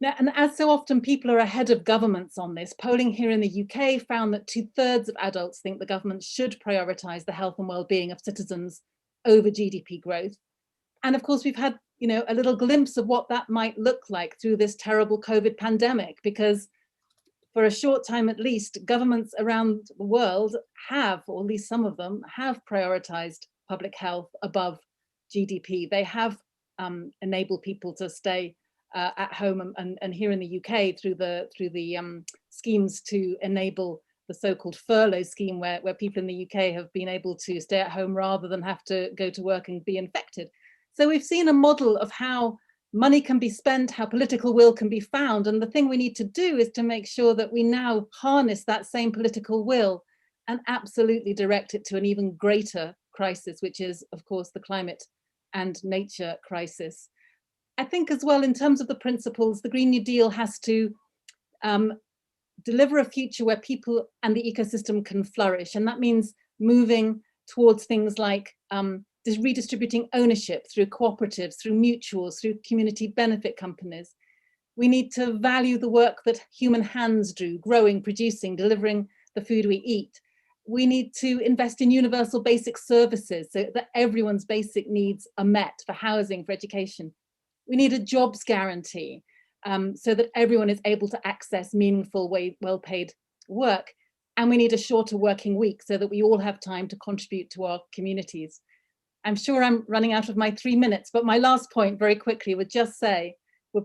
Now, and as so often, people are ahead of governments on this. Polling here in the UK found that 2/3 of adults think the government should prioritise the health and well-being of citizens over GDP growth. And of course, we've had, a little glimpse of what that might look like through this terrible COVID pandemic, because for a short time at least, governments around the world have, or at least some of them, have prioritised public health above GDP. They have enabled people to stay at home, and here in the UK through the schemes to enable the so-called furlough scheme, where people in the UK have been able to stay at home rather than have to go to work and be infected. So we've seen a model of how money can be spent, how political will can be found. And the thing we need to do is to make sure that we now harness that same political will and absolutely direct it to an even greater crisis, which is, of course, the climate and nature crisis. I think as well, in terms of the principles, the Green New Deal has to deliver a future where people and the ecosystem can flourish. And that means moving towards things like redistributing ownership through cooperatives, through mutuals, through community benefit companies. We need to value the work that human hands do, growing, producing, delivering the food we eat. We need to invest in universal basic services so that everyone's basic needs are met, for housing, for education. We need a jobs guarantee so that everyone is able to access meaningful, well-paid work. And we need a shorter working week so that we all have time to contribute to our communities. I'm sure I'm running out of my 3 minutes, but my last point very quickly would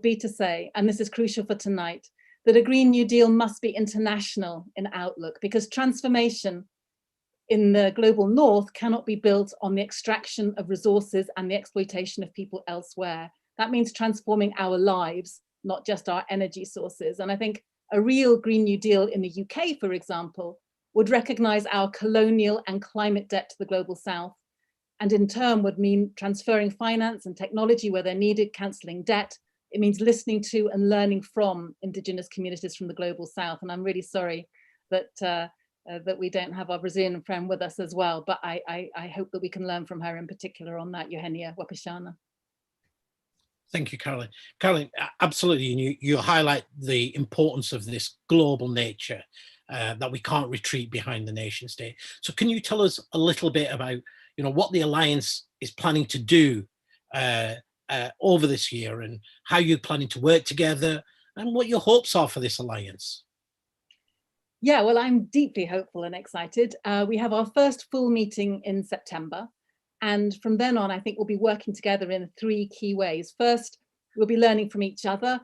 be to say, and this is crucial for tonight, that a Green New Deal must be international in outlook, because transformation in the global north cannot be built on the extraction of resources and the exploitation of people elsewhere. That means transforming our lives, not just our energy sources. And I think a real Green New Deal in the UK, for example, would recognise our colonial and climate debt to the global south, and in turn would mean transferring finance and technology where they're needed, cancelling debt. It means listening to and learning from Indigenous communities from the global south. And I'm really sorry that that we don't have our Brazilian friend with us as well, but I hope that we can learn from her in particular on that, Joena Wapichana. Thank you, Caroline. Caroline, absolutely, and you highlight the importance of this global nature, that we can't retreat behind the nation state. So can you tell us a little bit about what the Alliance is planning to do over this year, and how you're planning to work together, and what your hopes are for this Alliance? Yeah, well, I'm deeply hopeful and excited. We have our first full meeting in September. And from then on, I think we'll be working together in 3 key ways. First, we'll be learning from each other,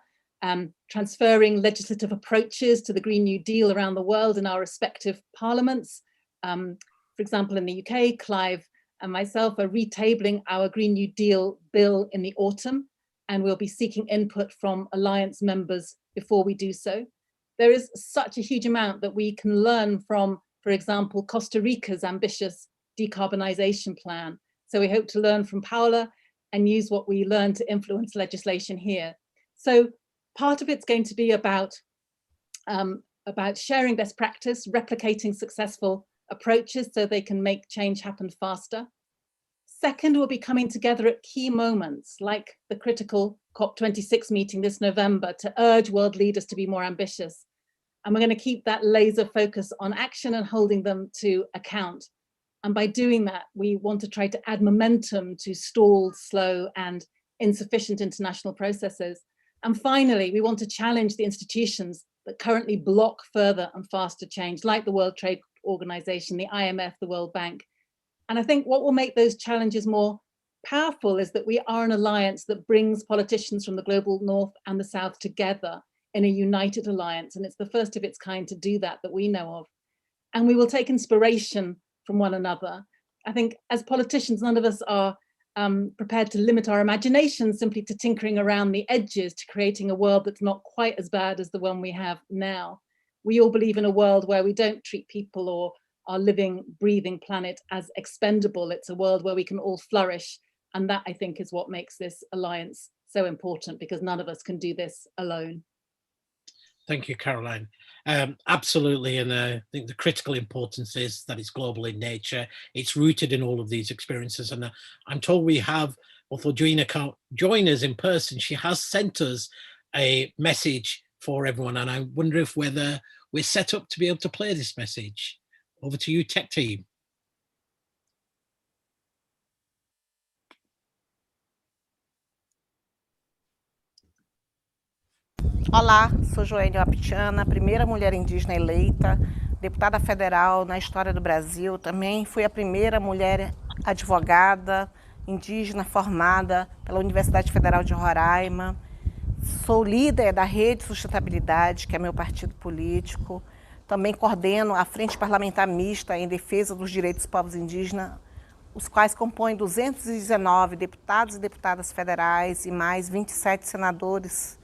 transferring legislative approaches to the Green New Deal around the world in our respective parliaments. For example, in the UK, Clive and myself are retabling our Green New Deal bill in the autumn, and we'll be seeking input from Alliance members before we do so. There is such a huge amount that we can learn from, for example, Costa Rica's ambitious decarbonisation plan. So we hope to learn from Paola and use what we learn to influence legislation here. So part of it's going to be about sharing best practice, replicating successful approaches so they can make change happen faster. Second, we'll be coming together at key moments like the critical COP26 meeting this November to urge world leaders to be more ambitious. And we're going to keep that laser focus on action and holding them to account. And by doing that, we want to try to add momentum to stalled, slow, and insufficient international processes. And finally, we want to challenge the institutions that currently block further and faster change, like the World Trade Organization, the IMF, the World Bank. And I think what will make those challenges more powerful is that we are an alliance that brings politicians from the global north and the south together in a united alliance. And it's the first of its kind to do that we know of. And we will take inspiration from one another. I think as politicians, none of us are prepared to limit our imagination simply to tinkering around the edges to creating a world that's not quite as bad as the one we have now. We all believe in a world where we don't treat people or our living, breathing planet as expendable. It's a world where we can all flourish. And that, I think, is what makes this alliance so important, because none of us can do this alone. Thank you, Caroline. Absolutely, and I think the critical importance is that it's global in nature. It's rooted in all of these experiences, and I'm told we have, although Joena can't join us in person, she has sent us a message for everyone, and I wonder if whether we're set up to be able to play this message. Over to you, tech team. Olá, sou Joena Wapichana, primeira mulher indígena eleita, deputada federal na história do Brasil. Também fui a primeira mulher advogada indígena formada pela Universidade Federal de Roraima. Sou líder da Rede Sustentabilidade, que é meu partido político. Também coordeno a Frente Parlamentar Mista em Defesa dos Direitos dos Povos Indígenas, os quais compõem 219 deputados e deputadas federais e mais 27 senadores.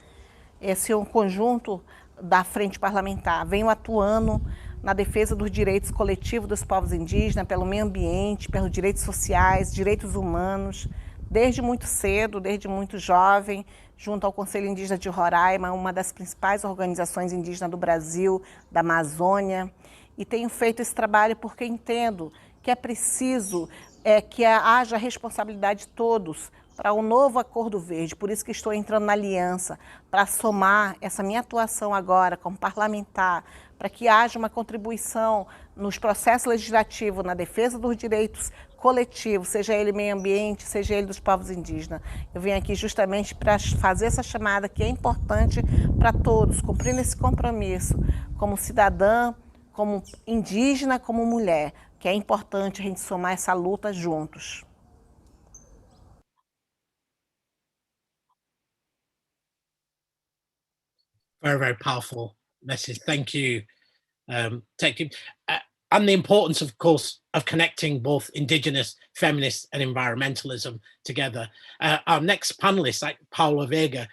Esse é um conjunto da Frente Parlamentar. Venho atuando na defesa dos direitos coletivos dos povos indígenas, pelo meio ambiente, pelos direitos sociais, direitos humanos, desde muito cedo, desde muito jovem, junto ao Conselho Indígena de Roraima, uma das principais organizações indígenas do Brasil, da Amazônia. E tenho feito esse trabalho porque entendo que é preciso que haja responsabilidade de todos para um novo Acordo Verde. Por isso que estou entrando na aliança, para somar essa minha atuação agora como parlamentar, para que haja uma contribuição nos processos legislativos, na defesa dos direitos coletivos, seja ele meio ambiente, seja ele dos povos indígenas. Eu venho aqui justamente para fazer essa chamada que é importante para todos, cumprindo esse compromisso como cidadã, como indígena, como mulher, que é importante a gente somar essa luta juntos. Very, very powerful message. Thank you, Tech Team. And the importance, of course, of connecting both Indigenous, feminist and environmentalism together. Our next panelist, like Paula Vega,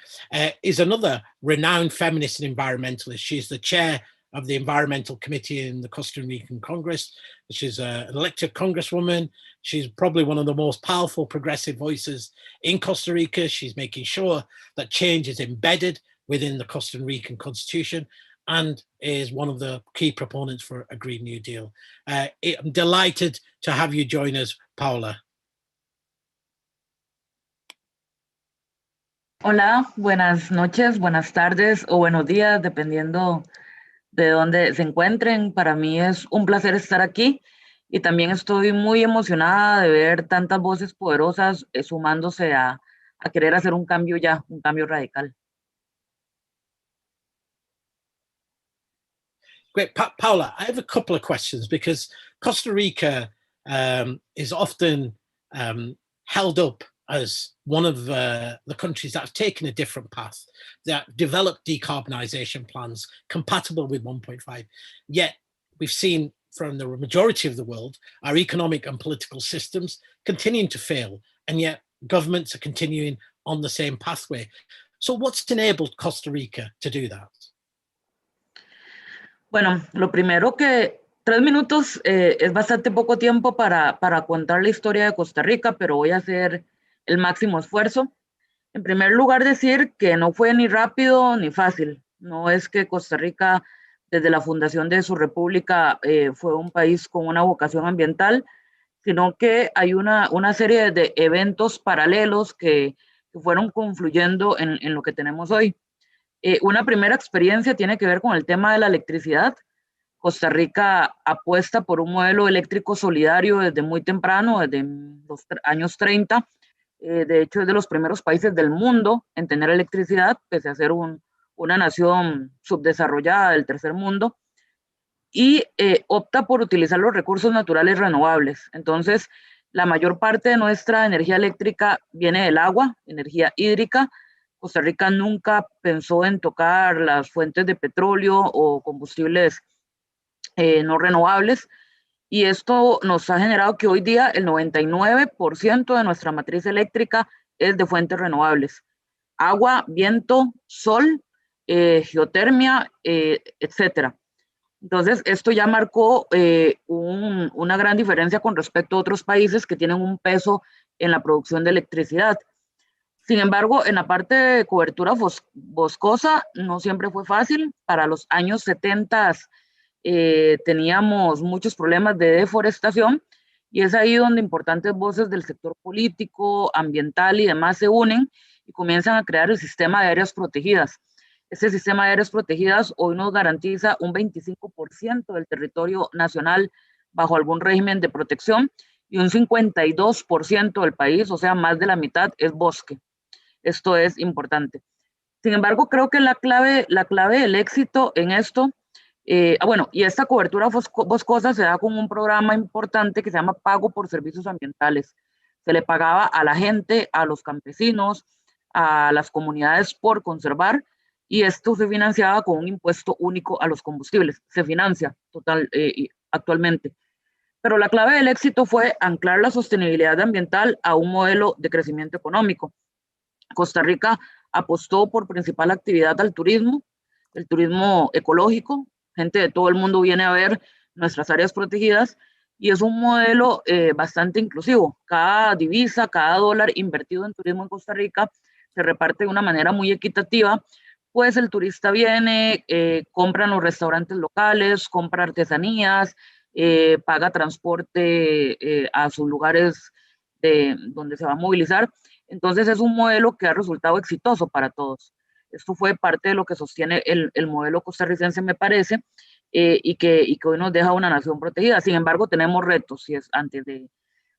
is another renowned feminist and environmentalist. She's the chair of the Environmental Committee in the Costa Rican Congress. She's an elected Congresswoman. She's probably one of the most powerful progressive voices in Costa Rica. She's making sure that change is embedded within the Costa Rican Constitution, and is one of the key proponents for a Green New Deal. I'm delighted to have you join us, Paula. Hola, buenas noches, buenas tardes o buenos días, dependiendo de dónde se encuentren. Para mí es un placer estar aquí y también estoy muy emocionada de ver tantas voces poderosas sumándose a querer hacer un cambio ya, un cambio radical. Great. Paula, I have a couple of questions because Costa Rica is often held up as one of the countries that have taken a different path, that developed decarbonisation plans compatible with 1.5. Yet we've seen from the majority of the world, our economic and political systems continuing to fail, and yet governments are continuing on the same pathway. So what's enabled Costa Rica to do that? Bueno, lo primero que 3 minutos es bastante poco tiempo para contar la historia de Costa Rica, pero voy a hacer el máximo esfuerzo. En primer lugar, decir que no fue ni rápido ni fácil. No es que Costa Rica, desde la fundación de su república, fue un país con una vocación ambiental, sino que hay una serie de eventos paralelos que fueron confluyendo en lo que tenemos hoy. Una primera experiencia tiene que ver con el tema de la electricidad. Costa Rica apuesta por un modelo eléctrico solidario desde muy temprano, desde los años 30. De hecho, es de los primeros países del mundo en tener electricidad, pese a ser una nación subdesarrollada del tercer mundo. Y opta por utilizar los recursos naturales renovables. Entonces, la mayor parte de nuestra energía eléctrica viene del agua, energía hídrica. Costa Rica nunca pensó en tocar las fuentes de petróleo o combustibles no renovables, y esto nos ha generado que hoy día el 99% de nuestra matriz eléctrica es de fuentes renovables: agua, viento, sol, geotermia, etcétera. Entonces, esto ya marcó una gran diferencia con respecto a otros países que tienen un peso en la producción de electricidad. Sin embargo, en la parte de cobertura boscosa no siempre fue fácil. Para los años 70 teníamos muchos problemas de deforestación, y es ahí donde importantes voces del sector político, ambiental y demás se unen y comienzan a crear el sistema de áreas protegidas. Este sistema de áreas protegidas hoy nos garantiza un 25% del territorio nacional bajo algún régimen de protección y un 52% del país, o sea, más de la mitad, es bosque. Esto es importante. Sin embargo, creo que la clave del éxito en esto, bueno, y esta cobertura boscosa se da con un programa importante que se llama Pago por Servicios Ambientales. Se le pagaba a la gente, a los campesinos, a las comunidades por conservar, y esto se financiaba con un impuesto único a los combustibles. Se financia actualmente. Pero la clave del éxito fue anclar la sostenibilidad ambiental a un modelo de crecimiento económico. Costa Rica apostó por principal actividad al turismo, el turismo ecológico. Gente de todo el mundo viene a ver nuestras áreas protegidas y es un modelo bastante inclusivo. Cada divisa, cada dólar invertido en turismo en Costa Rica se reparte de una manera muy equitativa, pues el turista viene, compra en los restaurantes locales, compra artesanías, paga transporte a sus lugares donde se va a movilizar. Entonces es un modelo que ha resultado exitoso para todos. Esto fue parte de lo que sostiene el modelo costarricense, me parece, y que hoy nos deja una nación protegida. Sin embargo, tenemos retos, si es antes de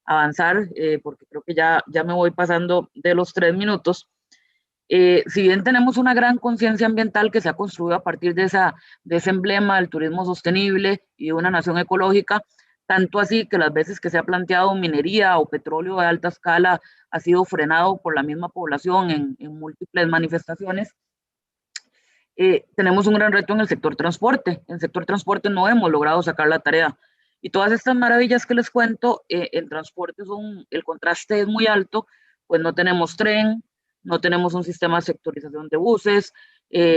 avanzar, porque creo que ya me voy pasando de los 3 minutos. Si bien tenemos una gran conciencia ambiental que se ha construido a partir de ese emblema del turismo sostenible y de una nación ecológica, tanto así que las veces que se ha planteado minería o petróleo de alta escala ha sido frenado por la misma población en múltiples manifestaciones. Tenemos un gran reto en el sector transporte. En el sector transporte no hemos logrado sacar la tarea. Y todas estas maravillas que les cuento, en transporte el contraste es muy alto, pues no tenemos tren, no tenemos un sistema de sectorización de buses,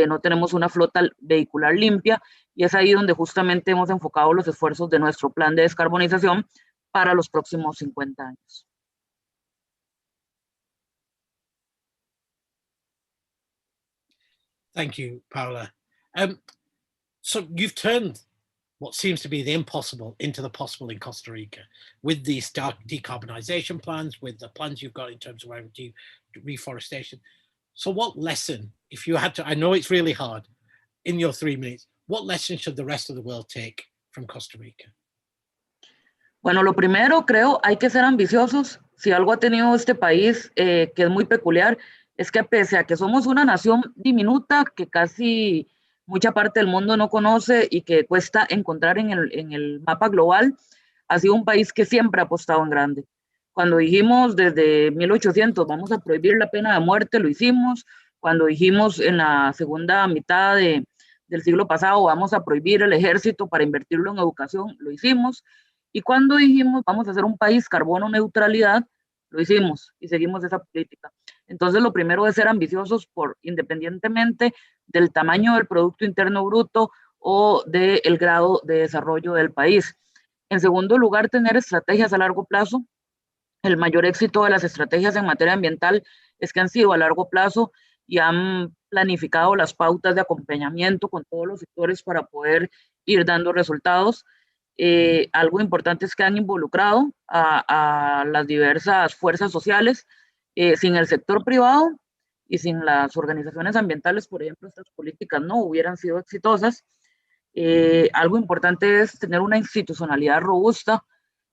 no tenemos una flota vehicular limpia, y es ahí donde justamente hemos enfocado los esfuerzos de nuestro plan de descarbonización para los próximos 50 años. Thank you, Paola. So you've turned what seems to be the impossible into the possible in Costa Rica with these decarbonisation plans, with the plans you've got in terms of reforestation. So what lesson, if you had to, I know it's really hard, in your 3 minutes, what lesson should the rest of the world take from Costa Rica? Bueno, lo primero, creo, hay que ser ambiciosos. Si algo ha tenido este país que es muy peculiar, es que pese a que somos una nación diminuta, que casi mucha parte del mundo no conoce y que cuesta encontrar en el mapa global, ha sido un país que siempre ha apostado en grande. Cuando dijimos desde 1800 vamos a prohibir la pena de muerte, lo hicimos. Cuando dijimos en la segunda mitad del siglo pasado vamos a prohibir el ejército para invertirlo en educación, lo hicimos. Y cuando dijimos vamos a hacer un país carbono neutralidad, lo hicimos y seguimos esa política. Entonces lo primero es ser ambiciosos independientemente del tamaño del Producto Interno Bruto o del grado de desarrollo del país. En segundo lugar, tener estrategias a largo plazo. El mayor éxito de las estrategias en materia ambiental es que han sido a largo plazo y han planificado las pautas de acompañamiento con todos los sectores para poder ir dando resultados. Algo importante es que han involucrado a las diversas fuerzas sociales. Sin el sector privado y sin las organizaciones ambientales, por ejemplo, estas políticas no hubieran sido exitosas. Algo importante es tener una institucionalidad robusta.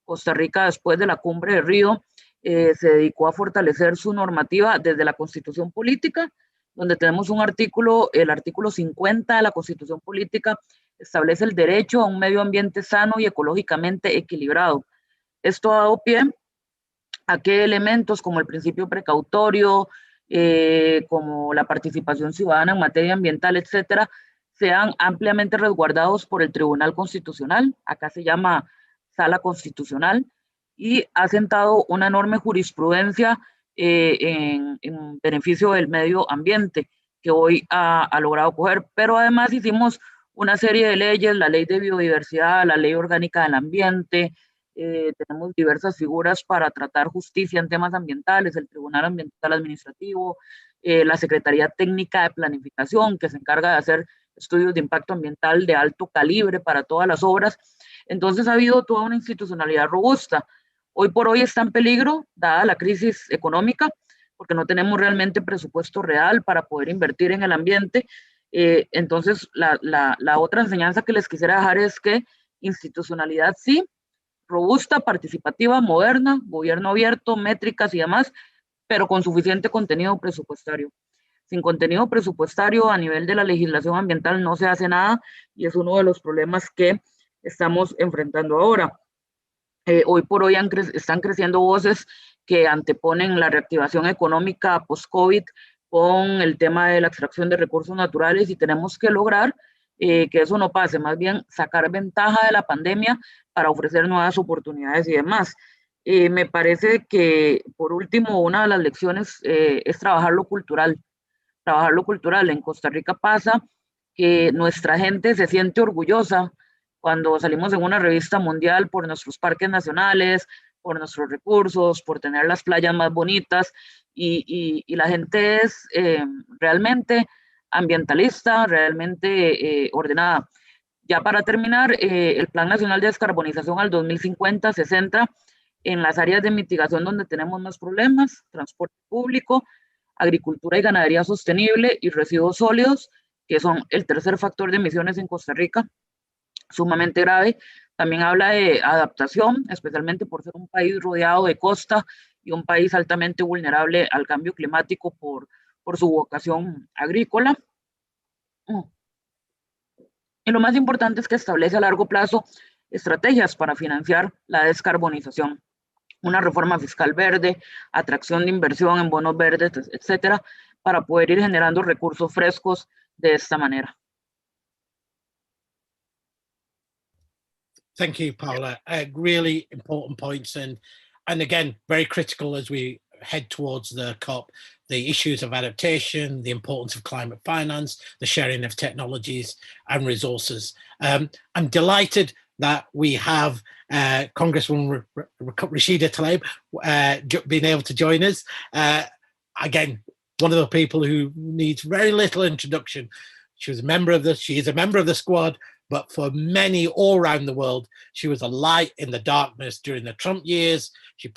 Costa Rica, después de la cumbre de Río, se dedicó a fortalecer su normativa desde la Constitución Política, donde tenemos un artículo, el artículo 50 de la Constitución Política, establece el derecho a un medio ambiente sano y ecológicamente equilibrado. Esto ha dado pie a que elementos como el principio precautorio, como la participación ciudadana en materia ambiental, etcétera, sean ampliamente resguardados por el Tribunal Constitucional, acá se llama Sala Constitucional, y ha sentado una enorme jurisprudencia en beneficio del medio ambiente, que hoy ha logrado coger, pero además hicimos una serie de leyes, la ley de biodiversidad, la ley orgánica del ambiente, tenemos diversas figuras para tratar justicia en temas ambientales, el Tribunal Ambiental Administrativo, la Secretaría Técnica de Planificación, que se encarga de hacer estudios de impacto ambiental de alto calibre para todas las obras. Entonces ha habido toda una institucionalidad robusta. Hoy por hoy está en peligro, dada la crisis económica, porque no tenemos realmente presupuesto real para poder invertir en el ambiente. Entonces, la otra enseñanza que les quisiera dejar es que institucionalidad sí, robusta, participativa, moderna, gobierno abierto, métricas y demás, pero con suficiente contenido presupuestario. Sin contenido presupuestario a nivel de la legislación ambiental no se hace nada y es uno de los problemas que estamos enfrentando ahora. Hoy por hoy están creciendo voces que anteponen la reactivación económica post-COVID con el tema de la extracción de recursos naturales y tenemos que lograr que eso no pase, más bien sacar ventaja de la pandemia para ofrecer nuevas oportunidades y demás. Me parece que, por último, una de las lecciones es trabajar lo cultural. Trabajar lo cultural. En Costa Rica pasa que nuestra gente se siente orgullosa cuando salimos en una revista mundial por nuestros parques nacionales, por nuestros recursos, por tener las playas más bonitas y la gente es realmente ambientalista, realmente ordenada. Ya para terminar, el Plan Nacional de Descarbonización al 2050 se centra en las áreas de mitigación donde tenemos más problemas: transporte público, agricultura y ganadería sostenible y residuos sólidos, que son el tercer factor de emisiones en Costa Rica, sumamente grave. También habla de adaptación, especialmente por ser un país rodeado de costa y un país altamente vulnerable al cambio climático por su vocación agrícola. Y lo más importante es que establece a largo plazo estrategias para financiar la descarbonización. Una reforma fiscal verde, atracción de inversión en bonos verdes, etcétera, para poder ir generando recursos frescos de esta manera. Thank you, Paula. Really important points, and again, very critical as we head towards the COP. The issues of adaptation, the importance of climate finance, the sharing of technologies and resources. I'm delighted that we have Congresswoman Rashida Tlaib being able to join us. Again, one of the people who needs very little introduction. She is a member of the squad, but for many all around the world, she was a light in the darkness during the Trump years. She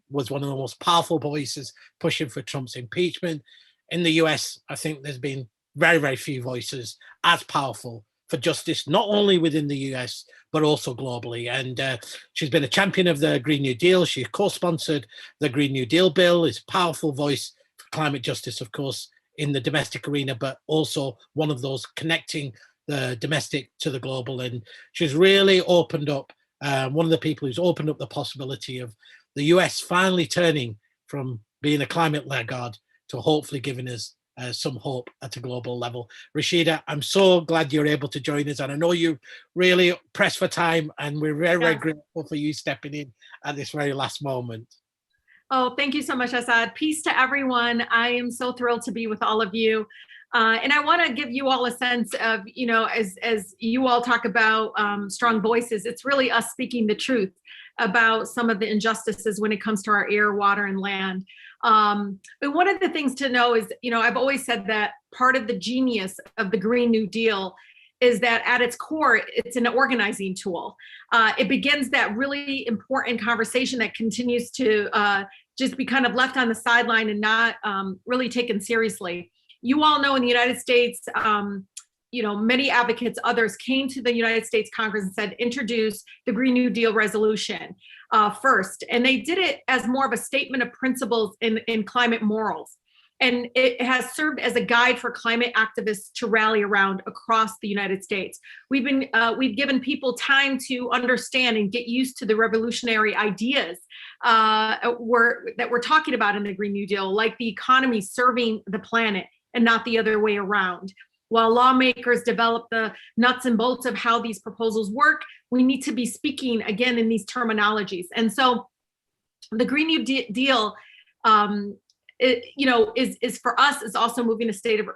was one of the most powerful voices pushing for Trump's impeachment. In the US, I think there's been very, very few voices as powerful for justice, not only within the US, but also globally. And she's been a champion of the Green New Deal. She co-sponsored the Green New Deal bill, is a powerful voice for climate justice, of course, in the domestic arena, but also one of those connecting the domestic to the global. And she's really opened up, one of the people who's opened up the possibility of the US finally turning from being a climate laggard to hopefully giving us some hope at a global level. Rashida, I'm so glad you're able to join us. And I know you're really pressed for time, and we're very, very grateful for you stepping in at this very last moment. Oh, thank you so much, Asad. Peace to everyone. I am so thrilled to be with all of you. And I want to give you all a sense of, as you all talk about strong voices, it's really us speaking the truth about some of the injustices when it comes to our air, water, and land. But one of the things to know is, I've always said that part of the genius of the Green New Deal is that at its core, it's an organizing tool. It begins that really important conversation that continues to just be kind of left on the sideline and not really taken seriously. You all know in the United States, many advocates, others came to the United States Congress and said, introduce the Green New Deal resolution first. And they did it as more of a statement of principles in climate morals. And it has served as a guide for climate activists to rally around across the United States. We've given people time to understand and get used to the revolutionary ideas that we're talking about in the Green New Deal, like the economy serving the planet and not the other way around. While lawmakers develop the nuts and bolts of how these proposals work, we need to be speaking again in these terminologies. And so the Green New Deal, is for us is also moving a state of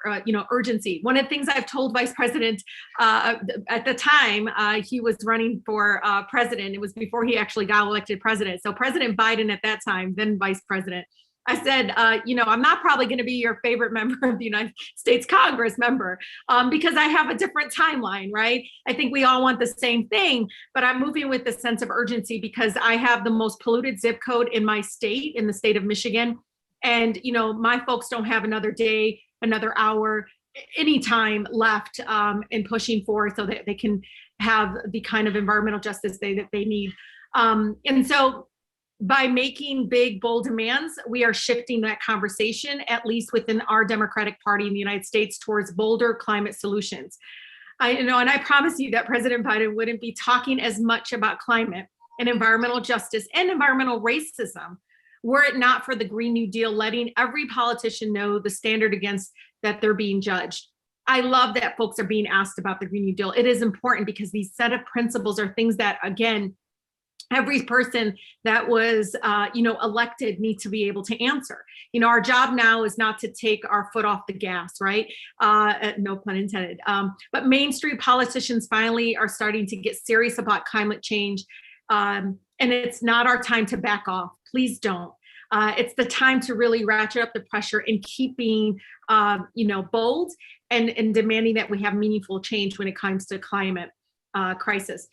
urgency. One of the things I've told Vice President at the time he was running for president, it was before he actually got elected president. So President Biden at that time, then Vice President, I said, I'm not probably going to be your favorite member of the United States Congress member because I have a different timeline, right? I think we all want the same thing, but I'm moving with a sense of urgency because I have the most polluted zip code in my state, in the state of Michigan. And, you know, my folks don't have another day, another hour, any time left in pushing forward so that they can have the kind of environmental justice that they need. And so by making big, bold demands, we are shifting that conversation, at least within our Democratic Party in the United States, towards bolder climate solutions. And I promise you that President Biden wouldn't be talking as much about climate and environmental justice and environmental racism were it not for the Green New Deal letting every politician know the standard against that they're being judged. I love that folks are being asked about the Green New Deal. It is important because these set of principles are things that, again, every person that was, elected needs to be able to answer. You know, our job now is not to take our foot off the gas, right? No pun intended. But mainstream politicians finally are starting to get serious about climate change. And it's not our time to back off. Please don't. It's the time to really ratchet up the pressure and keep being, bold and demanding that we have meaningful change when it comes to climate crisis.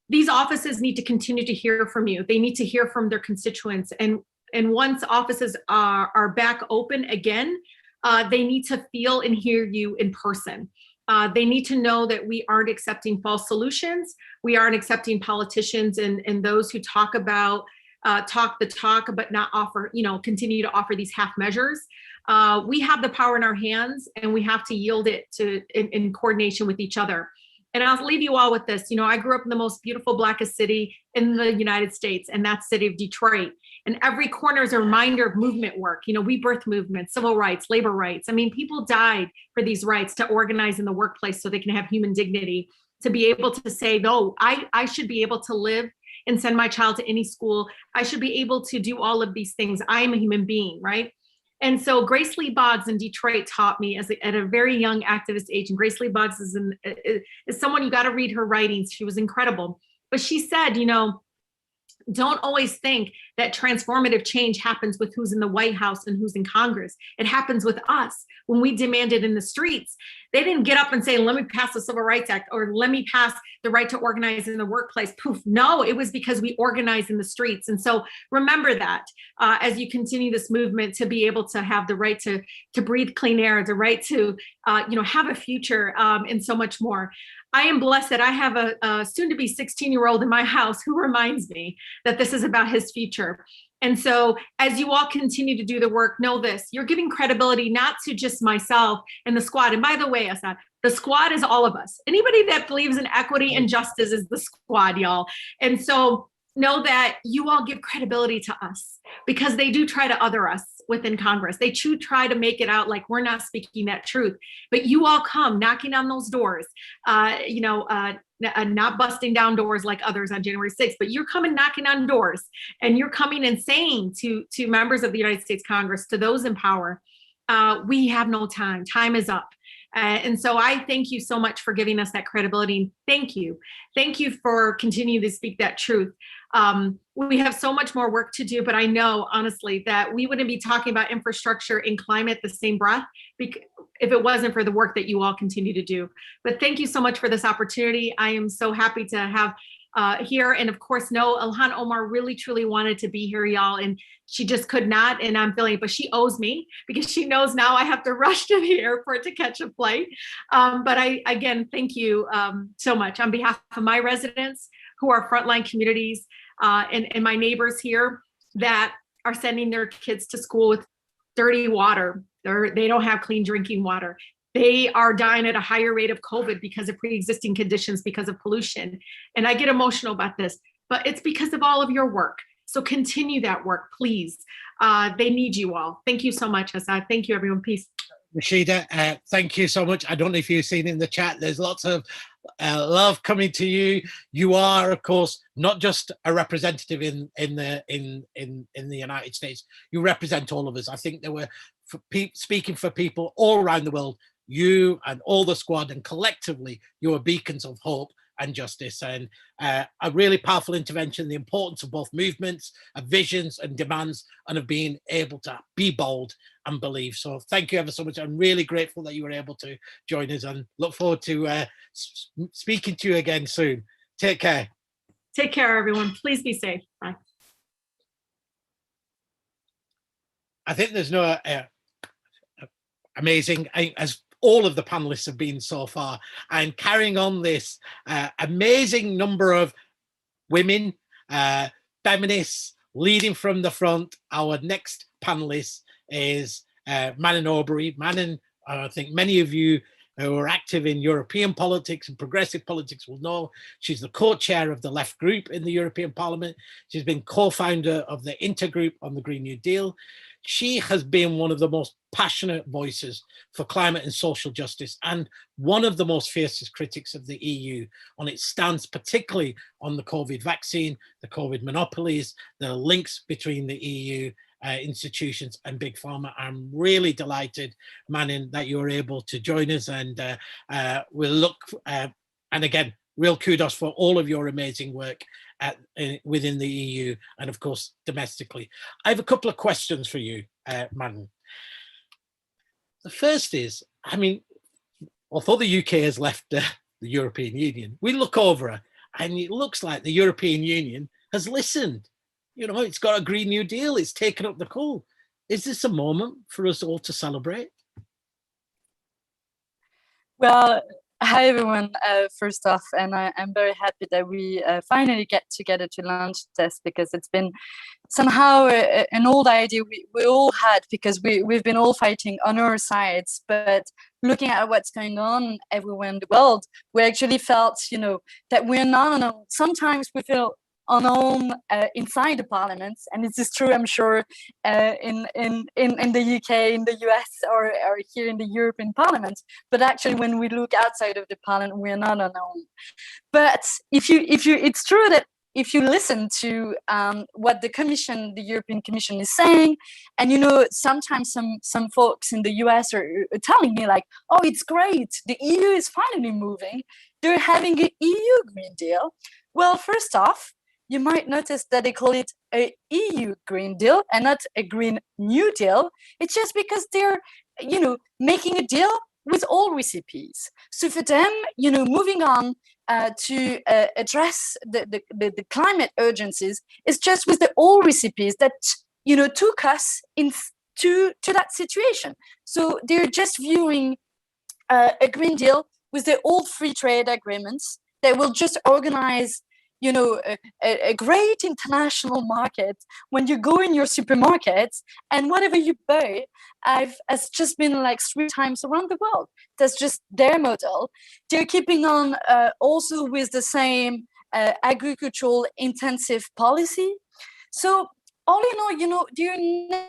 These offices need to continue to hear from you. They need to hear from their constituents. And once offices are back open again, they need to feel and hear you in person. They need to know that we aren't accepting false solutions. We aren't accepting politicians and those who talk about talk the talk, but not offer, continue to offer these half measures. We have the power in our hands and we have to yield it in coordination with each other. And I'll leave you all with this. I grew up in the most beautiful, blackest city in the United States, and that's the city of Detroit. And every corner is a reminder of movement work. We birthed movements, civil rights, labor rights. I mean, people died for these rights to organize in the workplace so they can have human dignity, to be able to say, no, I should be able to live and send my child to any school. I should be able to do all of these things. I am a human being, right? And so Grace Lee Boggs in Detroit taught me at a very young activist age. And Grace Lee Boggs is someone, you got to read her writings. She was incredible. But she said, don't always think that transformative change happens with who's in the White House and who's in Congress. It happens with us when we demand it in the streets. They didn't get up and say, let me pass the Civil Rights Act or let me pass the right to organize in the workplace. Poof. No, it was because we organized in the streets. And so remember that as you continue this movement, to be able to have the right to breathe clean air, the right to have a future and so much more. I am blessed that I have a soon-to-be 16-year-old in my house who reminds me that this is about his future. And so as you all continue to do the work, know this, you're giving credibility not to just myself and the squad. And by the way, Asad, the squad is all of us. Anybody that believes in equity and justice is the squad, y'all. And so know that you all give credibility to us because they do try to other us within Congress. They try to make it out like we're not speaking that truth, but you all come knocking on those doors, not busting down doors like others on January 6th, but you're coming knocking on doors and you're coming and saying to members of the United States Congress, to those in power, we have no time. Time is up. And so I thank you so much for giving us that credibility. Thank you. Thank you for continuing to speak that truth. We have so much more work to do, but I know honestly that we wouldn't be talking about infrastructure and climate the same breath if it wasn't for the work that you all continue to do. But thank you so much for this opportunity. I am so happy to have here. And of course, Ilhan Omar really, truly wanted to be here, y'all. And she just could not, and I'm feeling it, but she owes me because she knows now I have to rush to the airport to catch a flight. But again, thank you so much on behalf of my residents who are frontline communities and my neighbors here that are sending their kids to school with dirty water. They don't have clean drinking water. They are dying at a higher rate of COVID because of pre-existing conditions, because of pollution. And I get emotional about this, but it's because of all of your work. So continue that work, please. They need you all. Thank you so much, Asad. Thank you, everyone. Peace. Rashida, thank you so much. I don't know if you've seen in the chat, there's lots of love coming to you. You are, of course, not just a representative in the United States. You represent all of us. I think there were speaking for people all around the world. You and all the squad, and collectively, you are beacons of hope and justice, and a really powerful intervention. The importance of both movements, of visions and demands, and of being able to be bold and believe. So thank you ever so much. I'm really grateful that you were able to join us, and look forward to speaking to you again soon. Take care. Take care, everyone. Please be safe. Bye. I think there's no amazing, as all of the panelists have been so far, and carrying on this amazing number of women, feminists leading from the front. Our next panelist is Manon Aubry. Manon, I think many of you who are active in European politics and progressive politics will know she's the co-chair of the Left Group in the European Parliament. She's been co-founder of the Intergroup on the Green New Deal. She has been one of the most passionate voices for climate and social justice, and one of the most fiercest critics of the EU on its stance, particularly on the COVID vaccine, the COVID monopolies, the links between the EU institutions and big pharma. I'm really delighted, Manon, that you were able to join us, and we'll look, and again, real kudos for all of your amazing work within the EU and of course domestically. I have a couple of questions for you, Manon. The first is, I mean, although the UK has left the European Union, we look over and it looks like the European Union has listened. You know, it's got a Green New Deal, it's taken up the call. Is this a moment for us all to celebrate? Well, hi everyone, first off, and I'm very happy that we finally get together to launch this, because it's been somehow an old idea we all had, because we've been all fighting on our sides, but looking at what's going on everywhere in the world, we actually felt, you know, that we're not alone. Sometimes we feel unknown inside the parliaments, and this is true, I'm sure, in the UK, in the US, or here in the European Parliament. But actually, when we look outside of the parliament, we're not unknown. But it's true that if you listen to what the European Commission is saying, and you know, sometimes some folks in the US are telling me like, oh, it's great, the EU is finally moving, they're having an EU Green Deal. Well, first off, you might notice that they call it a EU Green Deal and not a Green New Deal. It's just because they're, you know, making a deal with all recipes. So for them, you know, moving on to address the climate urgencies is just with the old recipes that, you know, took us to that situation. So they're just viewing a Green Deal with the old free trade agreements that will just organize, you know, a great international market when you go in your supermarkets and whatever you buy has just been like 3 times around the world. That's just their model. They're keeping on also with the same agricultural intensive policy. So all in all, you know, they're never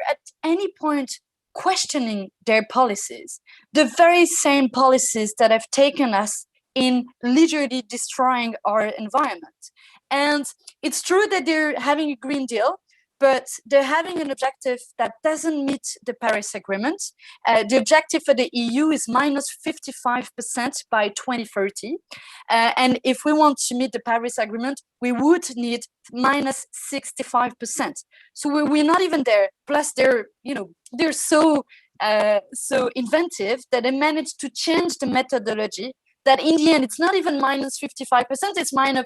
at any point questioning their policies, the very same policies that have taken us in literally destroying our environment. And it's true that they're having a Green Deal, but they're having an objective that doesn't meet the Paris Agreement. The objective for the EU is minus 55% by 2030. And if we want to meet the Paris Agreement, we would need minus 65%. So we're not even there. Plus they're, you know, they're so inventive that they managed to change the methodology, that in the end, it's not even minus 55%, it's minus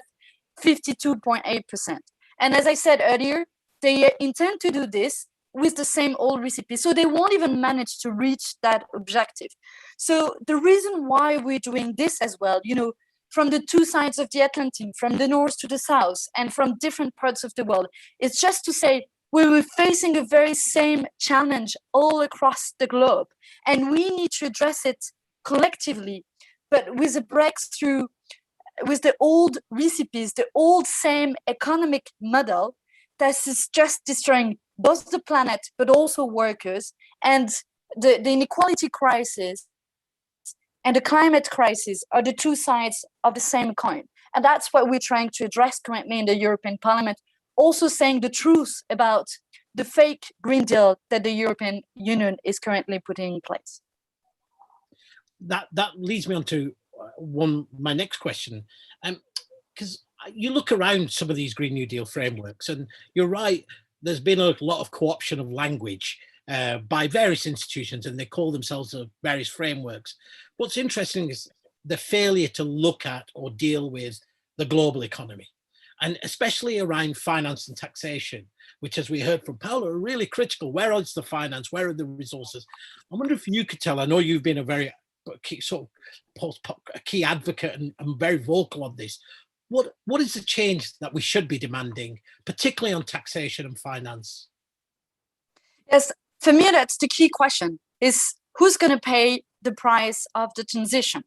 52.8%. And as I said earlier, they intend to do this with the same old recipe. So they won't even manage to reach that objective. So the reason why we're doing this as well, you know, from the 2 sides of the Atlantic, from the north to the south, and from different parts of the world, is just to say, we're facing a very same challenge all across the globe. And we need to address it collectively, but with a breakthrough, with the old recipes, the old same economic model that is just destroying both the planet, but also workers, and the inequality crisis and the climate crisis are the 2 sides of the same coin. And that's what we're trying to address currently in the European Parliament, also saying the truth about the fake Green Deal that the European Union is currently putting in place. That leads me on to my next question, because you look around some of these Green New Deal frameworks, and you're right, there's been a lot of co-option of language by various institutions, and they call themselves various frameworks. What's interesting is the failure to look at or deal with the global economy. and especially around finance and taxation, which, as we heard from Paula, are really critical. Where is the finance? Where are the resources? I wonder if you could tell, I know you've been a very key, sort of a key advocate and very vocal on this. What is the change that we should be demanding, particularly on taxation and finance? Yes, for me, that's the key question, is who's going to pay the price of the transition?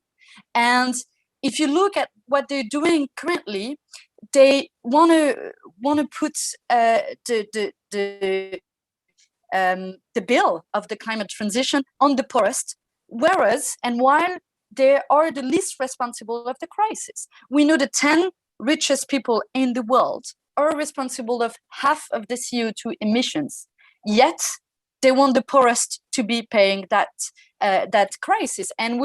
And if you look at what they're doing currently, they want to put the bill of the climate transition on the poorest, while they are the least responsible of the crisis. We know the 10 richest people in the world are responsible of half of the CO2 emissions, yet they want the poorest to be paying that crisis. And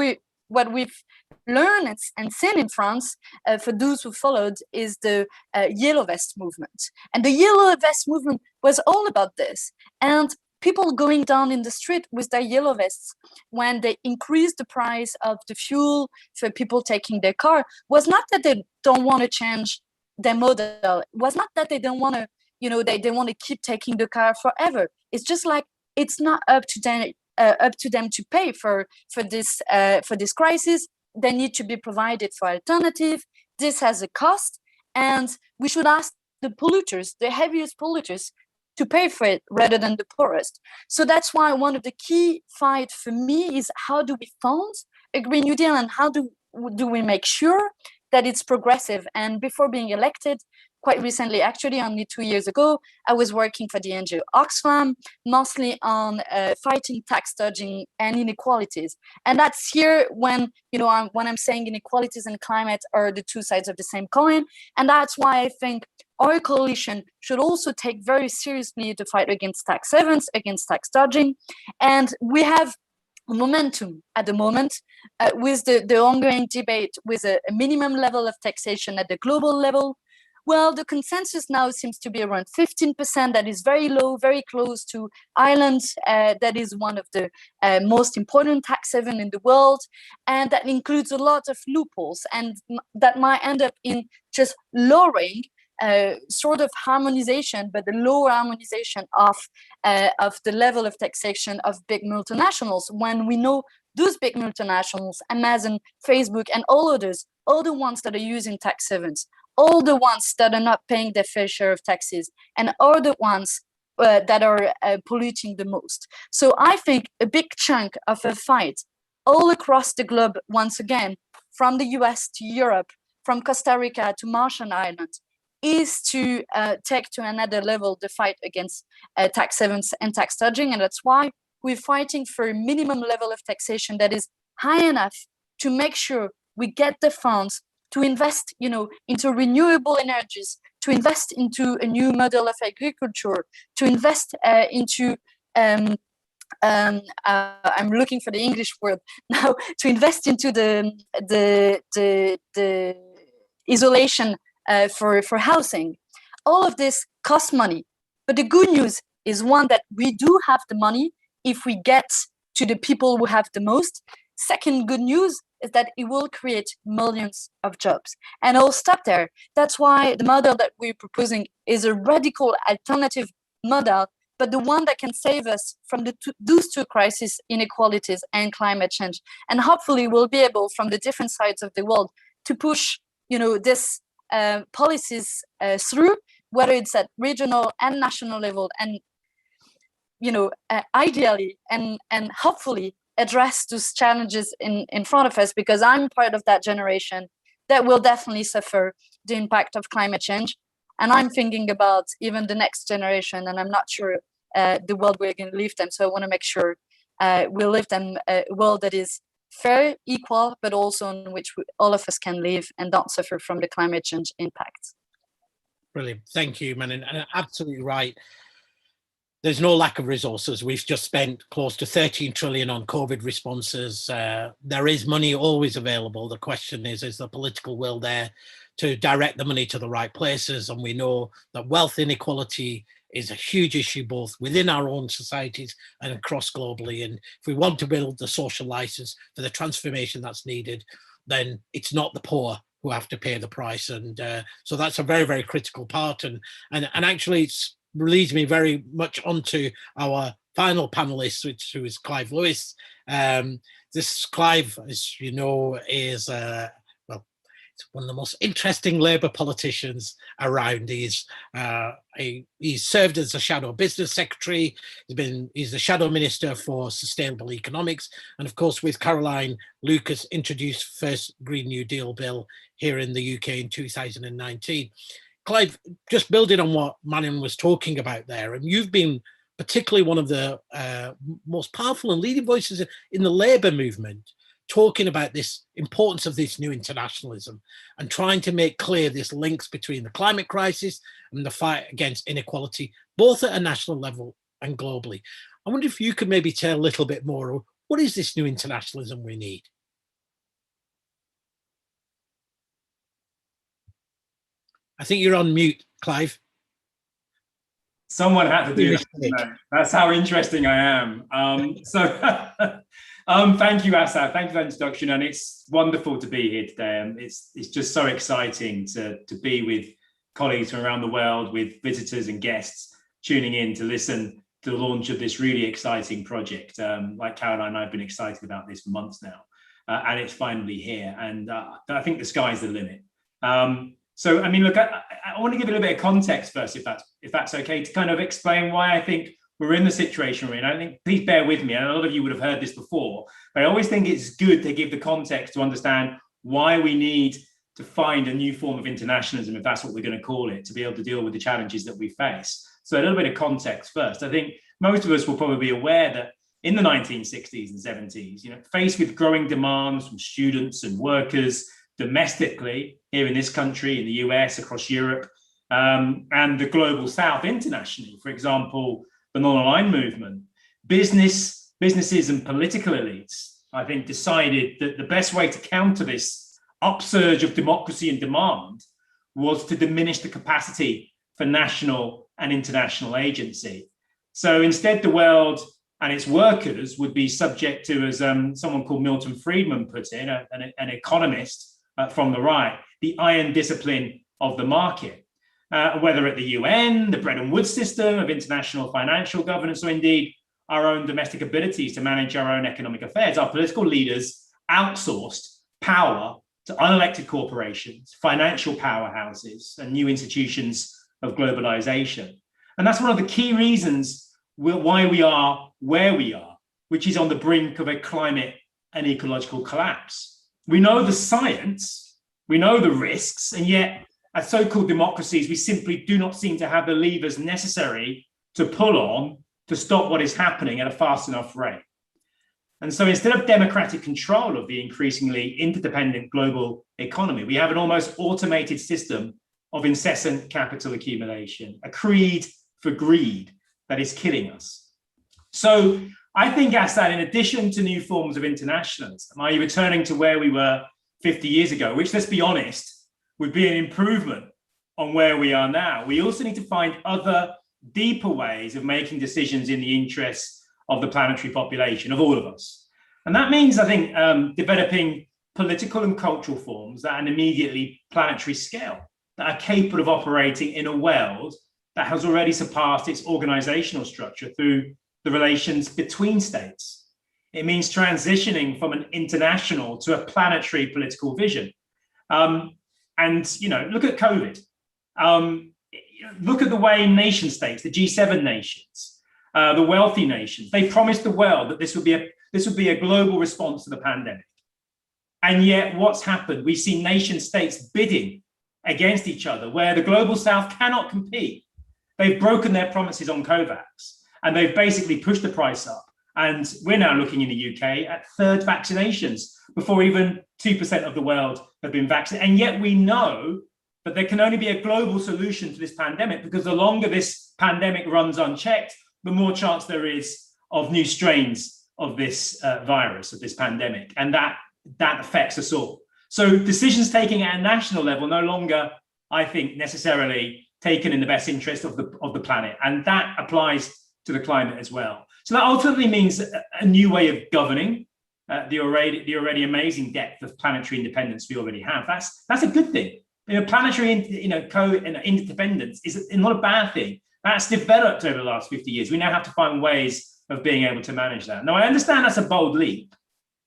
what we've learned and seen in France, for those who followed, is the Yellow Vest movement. And the Yellow Vest movement was all about this. And people going down in the street with their yellow vests when they increased the price of the fuel for people taking their car was not that they don't want to change their model. It was not that they don't want to, they want to keep taking the car forever. It's just like, it's not up to them to pay for this crisis. They need to be provided for alternative. This has a cost, and we should ask the polluters, the heaviest polluters, to pay for it rather than the poorest. So that's why one of the key fight for me is how do we fund a Green New Deal, and how do we make sure that it's progressive? And before being elected, quite recently, actually only 2 years ago, I was working for the NGO Oxfam, mostly on fighting tax dodging and inequalities. And that's here when I'm saying inequalities and climate are the two sides of the same coin. And that's why I think our coalition should also take very seriously the fight against tax havens, against tax dodging. And we have momentum at the moment with the ongoing debate with a minimum level of taxation at the global level. Well, the consensus now seems to be around 15%. That is very low, very close to Ireland. That is one of the most important tax haven in the world. And that includes a lot of loopholes, and that might end up in just lowering sort of harmonization, but the lower harmonization of the level of taxation of big multinationals, when we know those big multinationals, Amazon, Facebook, and all others, all the ones that are using tax havens, all the ones that are not paying their fair share of taxes, and all the ones that are polluting the most. So I think a big chunk of a fight all across the globe, once again, from the US to Europe, from Costa Rica to Marshall Islands, is to take to another level the fight against tax havens and tax dodging. And that's why we're fighting for a minimum level of taxation that is high enough to make sure we get the funds to invest, into renewable energies, to invest into a new model of agriculture, to invest into I'm looking for the English word now, to invest into the isolation for housing. All of this costs money, but the good news is, one, that we do have the money if we get to the people who have the most. Second good news is that it will create millions of jobs. And I'll stop there. That's why the model that we're proposing is a radical alternative model, but the one that can save us from those two crises, inequalities and climate change. And hopefully we'll be able, from the different sides of the world, to push this policies through, whether it's at regional and national level, and ideally and hopefully address those challenges in front of us, because I'm part of that generation that will definitely suffer the impact of climate change. And I'm thinking about even the next generation, and I'm not sure the world we're going to leave them. So I want to make sure we'll leave them a world that is fair, equal, but also in which all of us can live and don't suffer from the climate change impacts. Brilliant. Thank you, Manon. And absolutely right. There's no lack of resources. We've just spent close to 13 trillion on COVID responses. There is money always available. The question is the political will there to direct the money to the right places? And we know that wealth inequality is a huge issue, both within our own societies and across globally. And if we want to build the social license for the transformation that's needed, then it's not the poor who have to pay the price. And so that's a very, very critical part. And actually it leads me very much onto our final panelist, who is Clive Lewis. This Clive, as you know, is one of the most interesting Labour politicians around. He's served as a shadow business secretary. He's the shadow minister for sustainable economics, and of course, with Caroline Lucas, introduced first Green New Deal bill here in the UK in 2019. Clive, just building on what Manon was talking about there, and you've been particularly one of the most powerful and leading voices in the Labour movement, talking about this importance of this new internationalism and trying to make clear this links between the climate crisis and the fight against inequality, both at a national level and globally. I wonder if you could maybe tell a little bit more, what is this new internationalism we need? I think you're on mute, Clive. Someone had to do that. That's how interesting I am. Thank you, Asad. Thank you for that introduction, and it's wonderful to be here today. It's just so exciting to be with colleagues from around the world, with visitors and guests tuning in to listen to the launch of this really exciting project. Like Caroline and I have been excited about this for months now, and it's finally here. And I think the sky's the limit. So, I mean, look, I want to give a little bit of context first, if that's okay, to kind of explain why I think we're in the situation we're in. I think, please bear with me, and a lot of you would have heard this before, but I always think it's good to give the context to understand why we need to find a new form of internationalism, if that's what we're going to call it, to be able to deal with the challenges that we face. So a little bit of context first. I think most of us will probably be aware that in the 1960s and 70s, faced with growing demands from students and workers domestically here in this country, in the US, across Europe, and the global South internationally, for example, the non-aligned movement, businesses and political elites, I think, decided that the best way to counter this upsurge of democracy and demand was to diminish the capacity for national and international agency. So instead, the world and its workers would be subject to, as someone called Milton Friedman put in, an economist from the right, the iron discipline of the market. Whether at the UN, the Bretton Woods system of international financial governance, or indeed our own domestic abilities to manage our own economic affairs, our political leaders outsourced power to unelected corporations, financial powerhouses, and new institutions of globalization. And that's one of the key reasons why we are where we are, which is on the brink of a climate and ecological collapse. We know the science, we know the risks, and yet as so-called democracies, we simply do not seem to have the levers necessary to pull on to stop what is happening at a fast enough rate. And so instead of democratic control of the increasingly interdependent global economy, we have an almost automated system of incessant capital accumulation, a creed for greed that is killing us. So I think, Asad, in addition to new forms of internationalism, are you returning to where we were 50 years ago, which, let's be honest, would be an improvement on where we are now. We also need to find other deeper ways of making decisions in the interests of the planetary population, of all of us. And that means, I think, developing political and cultural forms that are an immediately planetary scale, that are capable of operating in a world that has already surpassed its organizational structure through the relations between states. It means transitioning from an international to a planetary political vision. And look at COVID. Look at the way nation states, the G7 nations, the wealthy nations, they promised the world that this would be a global response to the pandemic. And yet what's happened? We see nation states bidding against each other where the global South cannot compete. They've broken their promises on COVAX, and they've basically pushed the price up. And we're now looking in the UK at third vaccinations before even 2% of the world have been vaccinated. And yet we know that there can only be a global solution to this pandemic, because the longer this pandemic runs unchecked, the more chance there is of new strains of this virus, of this pandemic. And that affects us all. So decisions taken at a national level no longer, I think, necessarily taken in the best interest of the planet. And that applies to the climate as well. So that ultimately means a new way of governing, the already amazing depth of planetary independence we already have. That's a good thing. Planetary interdependence is not a bad thing. That's developed over the last 50 years. We now have to find ways of being able to manage that. Now, I understand that's a bold leap,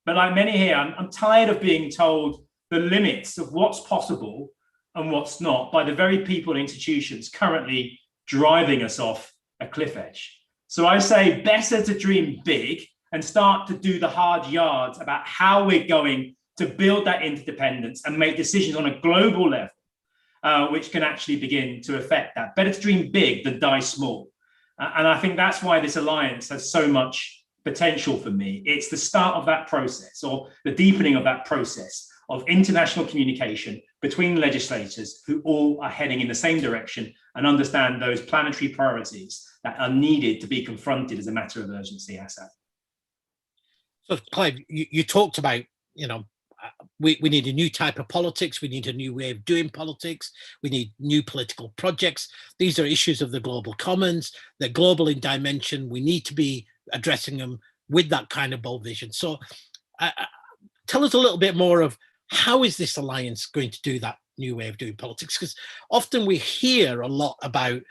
but like many here, I'm tired of being told the limits of what's possible and what's not by the very people and institutions currently driving us off a cliff edge. So I say better to dream big and start to do the hard yards about how we're going to build that interdependence and make decisions on a global level, which can actually begin to affect that. Better to dream big than die small. And I think that's why this alliance has so much potential for me. It's the start of that process, or the deepening of that process of international communication between legislators who all are heading in the same direction and understand those planetary priorities that are needed to be confronted as a matter of urgency, Asad. So, Clive, you talked about, we need a new type of politics. We need a new way of doing politics. We need new political projects. These are issues of the global commons. They're global in dimension. We need to be addressing them with that kind of bold vision. So tell us a little bit more of how is this alliance going to do that new way of doing politics? Because often we hear a lot about,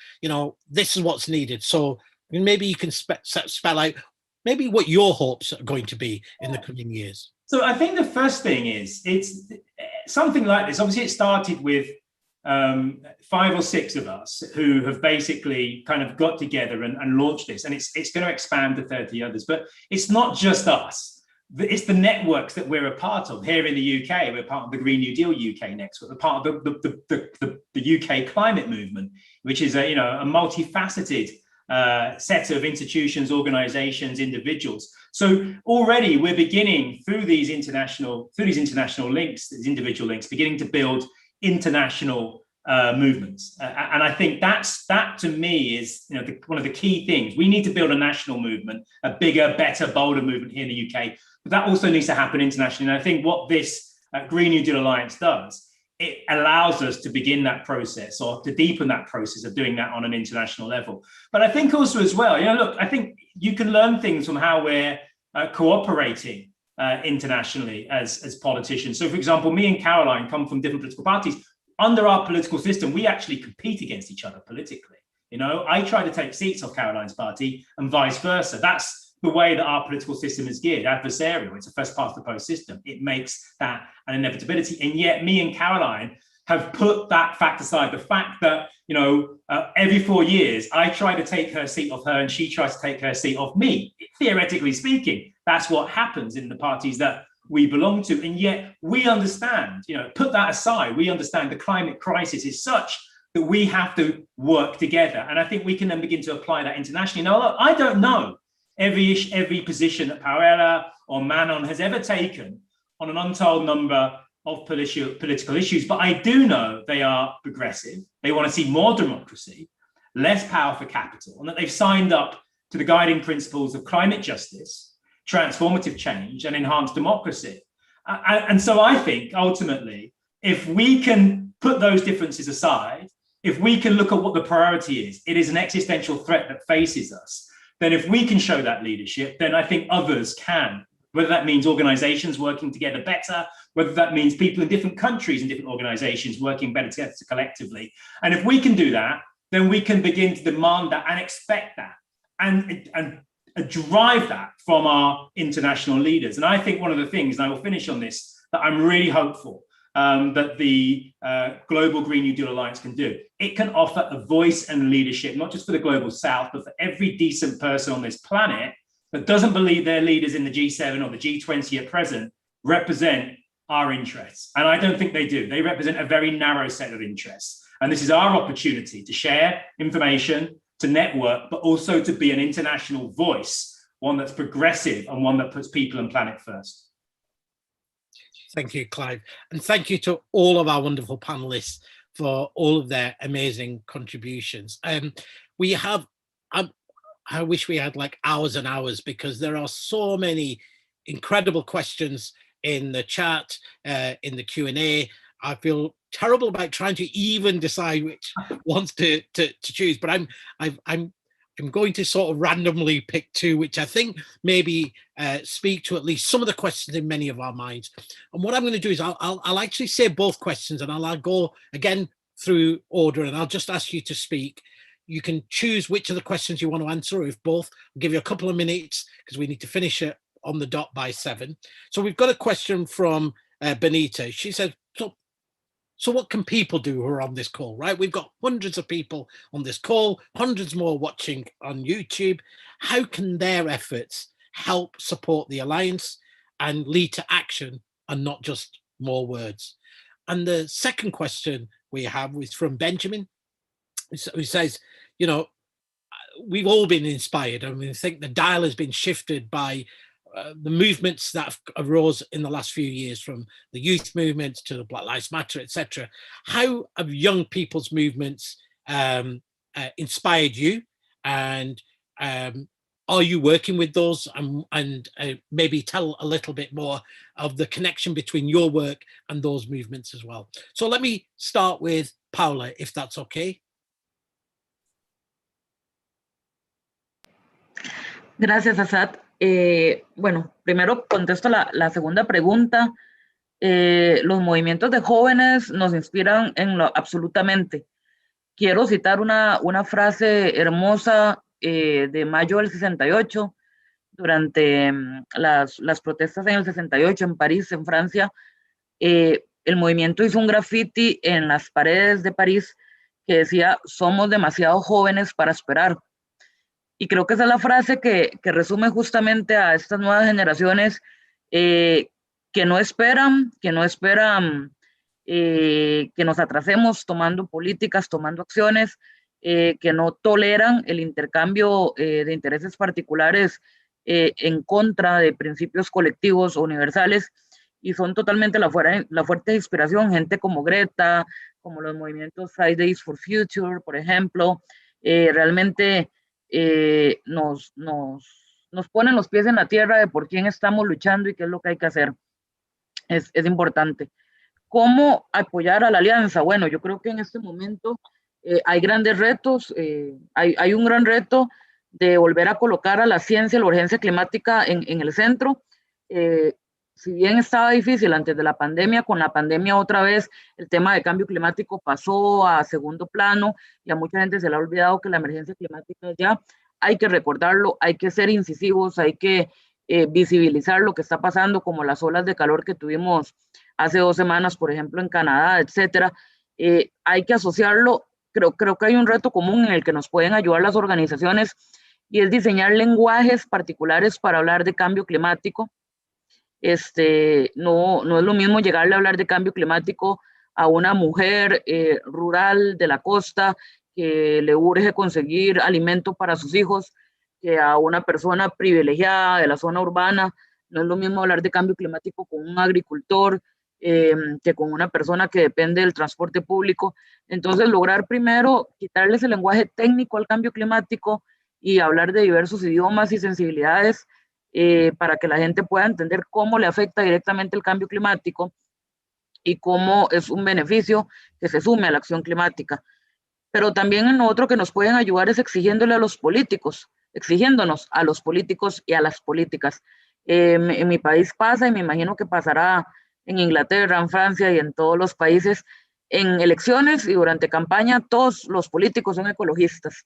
this is what's needed. So maybe you can spell out maybe what your hopes are going to be in the coming years. So I think the first thing is, it's something like this. Obviously, it started with 5 or 6 of us who have basically kind of got together and launched this, and it's going to expand to 30 others. But it's not just us. It's the networks that we're a part of. Here in the UK, we're part of the Green New Deal UK network. We're part of the UK climate movement, which is a multifaceted set of institutions, organizations, individuals. So already we're beginning through these international links, these individual links, beginning to build international movements. And I think that to me is one of the key things. We need to build a national movement, a bigger, better, bolder movement here in the UK. But that also needs to happen internationally. And I think what this Green New Deal Alliance does, it allows us to begin that process, or to deepen that process of doing that on an international level. But I think also as well, look, I think you can learn things from how we're cooperating internationally as politicians. So, for example, me and Caroline come from different political parties. Under our political system, we actually compete against each other politically. I try to take seats off Caroline's party and vice versa. That's the way that our political system is geared, adversarial. It's a first past the post system. It makes that an inevitability. And yet me and Caroline have put that fact aside. The fact that, every 4 years, I try to take her seat off her and she tries to take her seat off me. Theoretically speaking, that's what happens in the parties that we belong to. And yet we understand, put that aside, we understand the climate crisis is such that we have to work together. And I think we can then begin to apply that internationally. Now, look, I don't know every position that Paola or Manon has ever taken on an untold number of political issues, but I do know they are progressive. They want to see more democracy, less power for capital, and that they've signed up to the guiding principles of climate justice, transformative change, and enhanced democracy. And so I think ultimately, if we can put those differences aside, if we can look at what the priority is, it is an existential threat that faces us. Then if we can show that leadership, then I think others can, whether that means organizations working together better, whether that means people in different countries and different organizations working better together collectively. And if we can do that, then we can begin to demand that and expect that and drive that from our international leaders. And I think one of the things, and I will finish on this, that I'm really hopeful that the Global Green New Deal Alliance can do. It can offer a voice and leadership, not just for the Global South, but for every decent person on this planet that doesn't believe their leaders in the G7 or the G20 at present represent our interests. And I don't think they do. They represent a very narrow set of interests. And this is our opportunity to share information, to network, but also to be an international voice, one that's progressive and one that puts people and planet first. Thank you, Clive. And thank you to all of our wonderful panelists for all of their amazing contributions. I wish we had like hours and hours, because there are so many incredible questions in the chat, in the Q&A. I feel terrible about trying to even decide which ones to choose, but I'm going to sort of randomly pick two, which I think maybe speak to at least some of the questions in many of our minds. And what I'm going to do is I'll actually say both questions, and I'll go again through order, and I'll just ask you to speak. You can choose which of the questions you want to answer, or if both. I'll give you a couple of minutes because we need to finish it on the dot by 7. So we've got a question from Benita. She says, so what can people do who are on this call, right? We've got hundreds of people on this call, hundreds more watching on YouTube. How can their efforts help support the Alliance and lead to action and not just more words? And the second question we have is from Benjamin, who says, you know, we've all been inspired. I mean, I think the dial has been shifted by the movements that have arose in the last few years, from the youth movement to the Black Lives Matter, etc. How have young people's movements inspired you, and are you working with those? And maybe tell a little bit more of the connection between your work and those movements as well. So let me start with Paula, if that's okay. Gracias, Asad. Bueno, primero contesto la segunda pregunta. Los movimientos de jóvenes nos inspiran absolutamente. Quiero citar una frase hermosa de mayo del 68, durante las protestas en el 68 en París, en Francia. El movimiento hizo un graffiti en las paredes de París que decía: somos demasiado jóvenes para esperar. Y creo que esa es la frase que resume justamente a estas nuevas generaciones que no esperan que nos atrasemos tomando políticas, tomando acciones, que no toleran el intercambio de intereses particulares en contra de principios colectivos o universales, y son totalmente la fuerte inspiración, gente como Greta, como los movimientos Fridays for Future, por ejemplo. Realmente nos ponen los pies en la tierra de por quién estamos luchando y qué es lo que hay que hacer. Es importante. ¿Cómo apoyar a la alianza? Bueno, yo creo que en este momento hay grandes retos. Hay un gran reto de volver a colocar a la ciencia, la urgencia climática en el centro. Si bien estaba difícil antes de la pandemia, con la pandemia otra vez el tema de cambio climático pasó a segundo plano y a mucha gente se le ha olvidado que la emergencia climática ya hay que recordarlo, hay que ser incisivos, hay que visibilizar lo que está pasando, como las olas de calor que tuvimos hace 2 semanas, por ejemplo, en Canadá, etcétera. Hay que asociarlo. Creo que hay un reto común en el que nos pueden ayudar las organizaciones, y es diseñar lenguajes particulares para hablar de cambio climático. No es lo mismo llegarle a hablar de cambio climático a una mujer rural de la costa que le urge conseguir alimento para sus hijos, que a una persona privilegiada de la zona urbana. No es lo mismo hablar de cambio climático con un agricultor que con una persona que depende del transporte público. Entonces, lograr primero quitarles el lenguaje técnico al cambio climático y hablar de diversos idiomas y sensibilidades para que la gente pueda entender cómo le afecta directamente el cambio climático y cómo es un beneficio que se sume a la acción climática. Pero también en otro que nos pueden ayudar es exigiéndonos a los políticos y a las políticas. En mi país pasa, y me imagino que pasará en Inglaterra, en Francia y en todos los países, en elecciones y durante campaña, todos los políticos son ecologistas.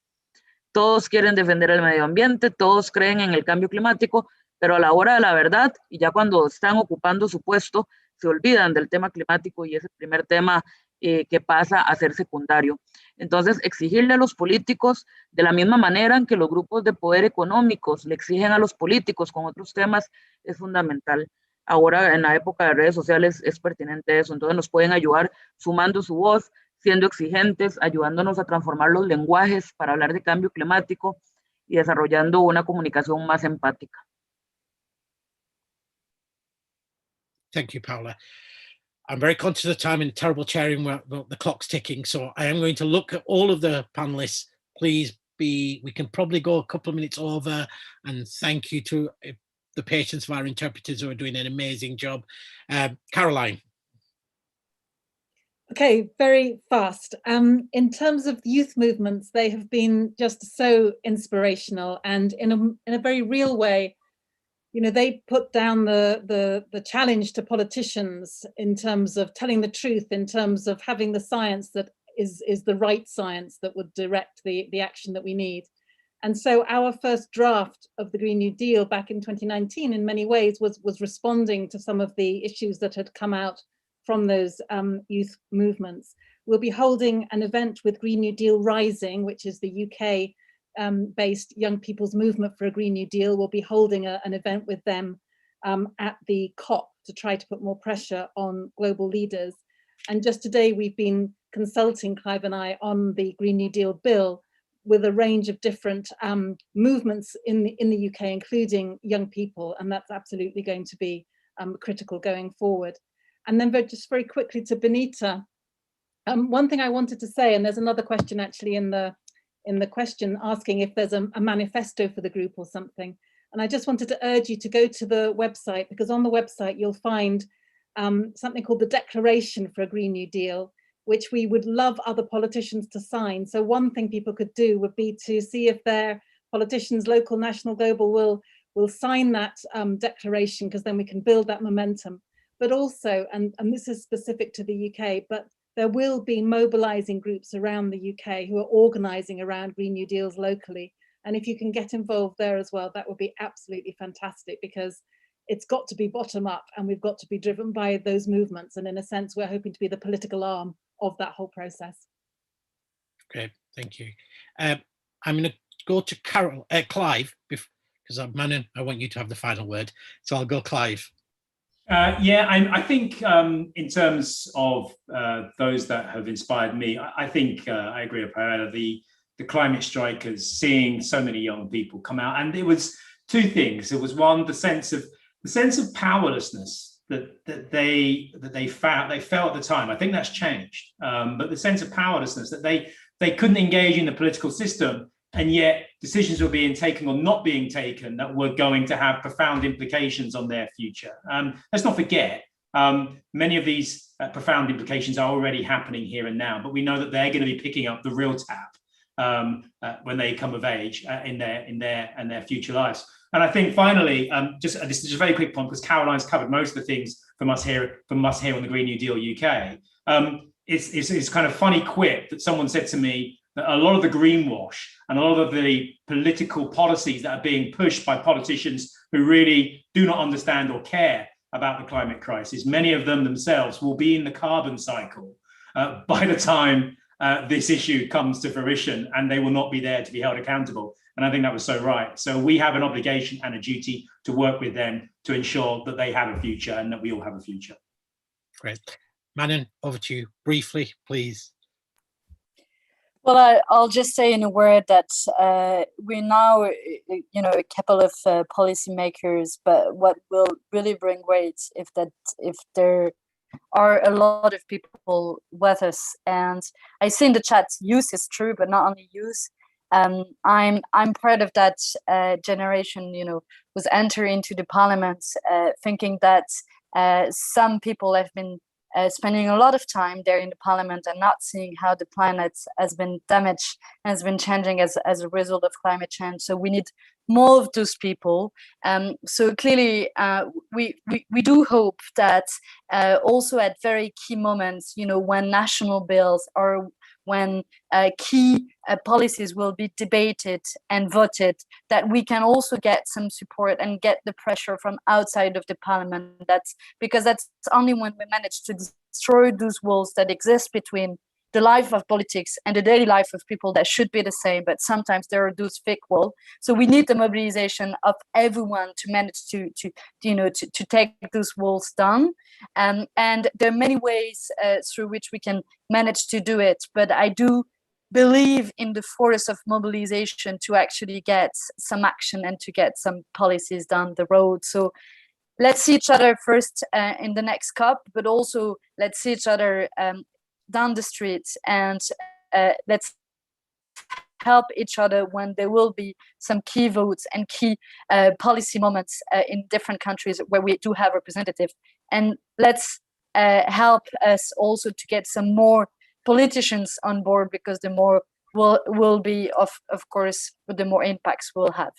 Todos quieren defender el medio ambiente, todos creen en el cambio climático, pero a la hora de la verdad, y ya cuando están ocupando su puesto, se olvidan del tema climático y es el primer tema que pasa a ser secundario. Entonces, exigirle a los políticos de la misma manera en que los grupos de poder económicos le exigen a los políticos con otros temas es fundamental. Ahora, en la época de redes sociales, es pertinente eso. Entonces, nos pueden ayudar sumando su voz, siendo exigentes, ayudándonos a transformar los lenguajes para hablar de cambio climático y desarrollando una comunicación más empática. Thank you, Paula. I'm very conscious of time and terrible chairing. The clock's ticking, so I am going to look at all of the panelists. Please we can probably go a couple of minutes over, and thank you to the patience of our interpreters who are doing an amazing job. Caroline. Okay, very fast. In terms of youth movements, they have been just so inspirational, and in a very real way, you know, they put down the challenge to politicians in terms of telling the truth, in terms of having the science that is the right science that would direct the action that we need. And so our first draft of the Green New Deal back in 2019, in many ways, was responding to some of the issues that had come out from those youth movements. We'll be holding an event with Green New Deal Rising, which is the UK based young people's movement for a Green New Deal. We'll be holding an event with them at the COP to try to put more pressure on global leaders. And just today we've been consulting, Clive and I, on the Green New Deal bill with a range of different movements in the UK, including young people, and that's absolutely going to be critical going forward. And then just very quickly to Benita, one thing I wanted to say, and there's another question actually in the question asking if there's a manifesto for the group or something. And I just wanted to urge you to go to the website, because on the website you'll find something called the Declaration for a Green New Deal, which we would love other politicians to sign. So one thing people could do would be to see if their politicians, local, national, global, will sign that declaration, because then we can build that momentum. But also, and this is specific to the UK, but there will be mobilizing groups around the UK who are organizing around Green New Deals locally. And if you can get involved there as well, that would be absolutely fantastic, because it's got to be bottom up and we've got to be driven by those movements. And in a sense, we're hoping to be the political arm of that whole process. Great, thank you. I'm going to go to Clive, because Manon, I want you to have the final word. So I'll go Clive. Yeah, I think in terms of those that have inspired me, I think I agree with Paola, the climate strikers, seeing so many young people come out, and it was two things. It was one, the sense of powerlessness that they felt at the time. I think that's changed, but the sense of powerlessness that they couldn't engage in the political system, and yet decisions were being taken or not being taken that were going to have profound implications on their future. Let's not forget, many of these profound implications are already happening here and now, but we know that they're going to be picking up the real tab when they come of age in their future lives. And I think finally, this is just a very quick point, because Caroline's covered most of the things from us here on the Green New Deal UK. It's kind of funny quip that someone said to me, a lot of the greenwash and a lot of the political policies that are being pushed by politicians who really do not understand or care about the climate crisis, many of them themselves will be in the carbon cycle by the time this issue comes to fruition, and they will not be there to be held accountable. And I think that was so right. So we have an obligation and a duty to work with them to ensure that they have a future and that we all have a future. Great. Manon, over to you briefly, please. Well, I'll just say in a word that we're now, a couple of policymakers, but what will really bring weight if there are a lot of people with us. And I see in the chat, youth is true, but not only youth. I'm part of that generation, was entering into the parliament, thinking that some people have been spending a lot of time there in the parliament and not seeing how the planet has been damaged and has been changing as a result of climate change. So we need more of those people. So clearly, we do hope that also at very key moments, when national bills or when key policies will be debated and voted, that we can also get some support and get the pressure from outside of the parliament. That's because that's only when we manage to destroy those walls that exist between the life of politics and the daily life of people that should be the same, but sometimes there are those fake walls. So we need the mobilization of everyone to manage to take those walls down. And there are many ways through which we can manage to do it. But I do believe in the force of mobilization to actually get some action and to get some policies down the road. So let's see each other first in the next COP, but also let's see each other down the streets, and let's help each other when there will be some key votes and key policy moments in different countries where we do have representatives. And let's help us also to get some more politicians on board, because the more will be, of course, the more impacts we'll have.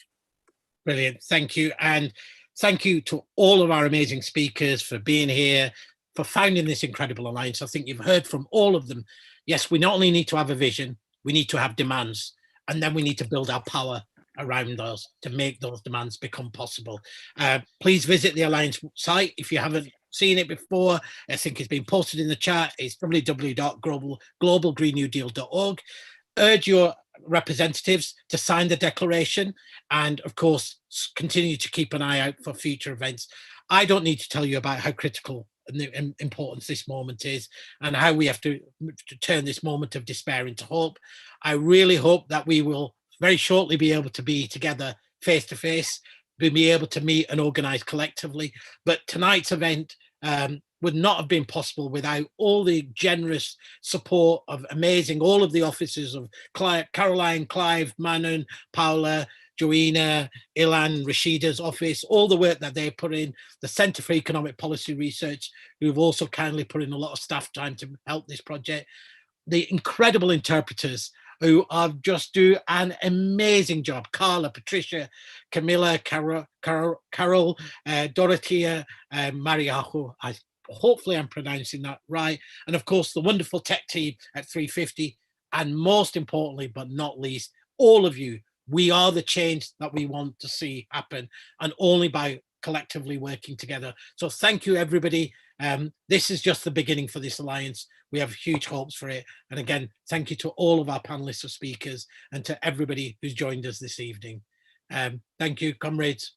Brilliant, thank you. And thank you to all of our amazing speakers for being here, for founding this incredible alliance. I think you've heard from all of them. Yes, we not only need to have a vision, we need to have demands, and then we need to build our power around us to make those demands become possible. Please visit the Alliance site if you haven't seen it before. I think it's been posted in the chat. It's www.globalgreennewdeal.org. Urge your representatives to sign the declaration, and of course continue to keep an eye out for future events. I don't need to tell you about how critical and important this moment is, and how we have to turn this moment of despair into hope. I really hope that we will very shortly be able to be together face to face, be able to meet and organize collectively. But tonight's event would not have been possible without all the generous support of all of the officers of Caroline, Clive, Manon, Paula, Joena, Ilhan, Rashida's office, all the work that they put in, the Centre for Economic Policy Research, who've also kindly put in a lot of staff time to help this project, the incredible interpreters who are just do an amazing job. Carla, Patricia, Camilla, Carol, Dorothea, Mariajo. Hopefully I'm pronouncing that right. And of course, the wonderful tech team at 350. And most importantly, but not least, all of you. We are the change that we want to see happen, and only by collectively working together. So thank you, everybody. This is just the beginning for this alliance. We have huge hopes for it. And again, thank you to all of our panelists or speakers, and to everybody who's joined us this evening. Thank you, comrades.